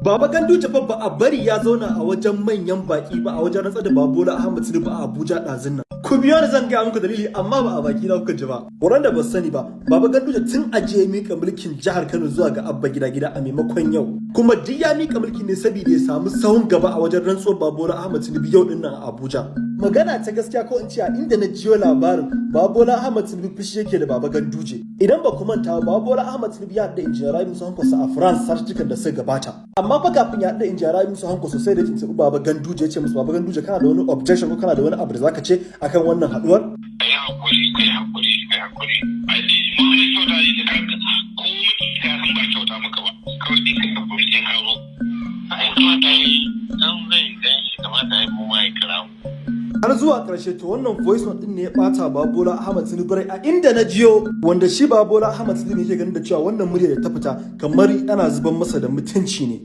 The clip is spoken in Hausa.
Baba Ganduje fa ba a bari ya zauna a wajen manyan baki ba a wajen rantsar da Bola Ahmed Tinubu a Abuja ɗazun nan. Ku biyo ni zan gaya muku dalili amma ba a baki na kuka ji ba. Wurin da ba sani ba, Baba Ganduje tun ajiye mika mulkin jihar Kano zuwa ga Abba gida a maimakon yau. Kuma duk ya mika mulki ne saboda ya samu sahun gaba a wajen rantsuwar Bola Ahmed Tinubu yau din nan a Abuja. Magana ta gaskiya ko in ce a inda na jiyo labarin Bola Ahmed Tinubu fishi yake da Baba Ganduje. Idan ba ku manta ba Bola Ahmed Tinubu ya haɗa injiniya Rabi Musa Hankosa a France sartukan da suka gabata. Amma fa kafin ya haɗa injiniya Rabi Musa Hankosa sosai da tuntuɓi Baba Ganduje ya ce musu Baba Ganduje kana da wani objection ko kana da wani abu da zaka ce akan wannan haɗuwar? Kai hakuri. Ai ni mun ne kyauta yi da kanka. Ko ka san ba kyauta maka ba. Kawai dai kai hakuri sai ka zo. Ai kuma dai dan zai gan shi kamata ai mu mai karamu. Har zuwa ƙarshe to wannan voice note din ne ya ɓata Bola Ahmed Tinubu a inda na jiyo wanda shi Bola Ahmed Tinubu yake ganin da cewa wannan murya da ta fita kamar ana zuban masa da mutunci ne.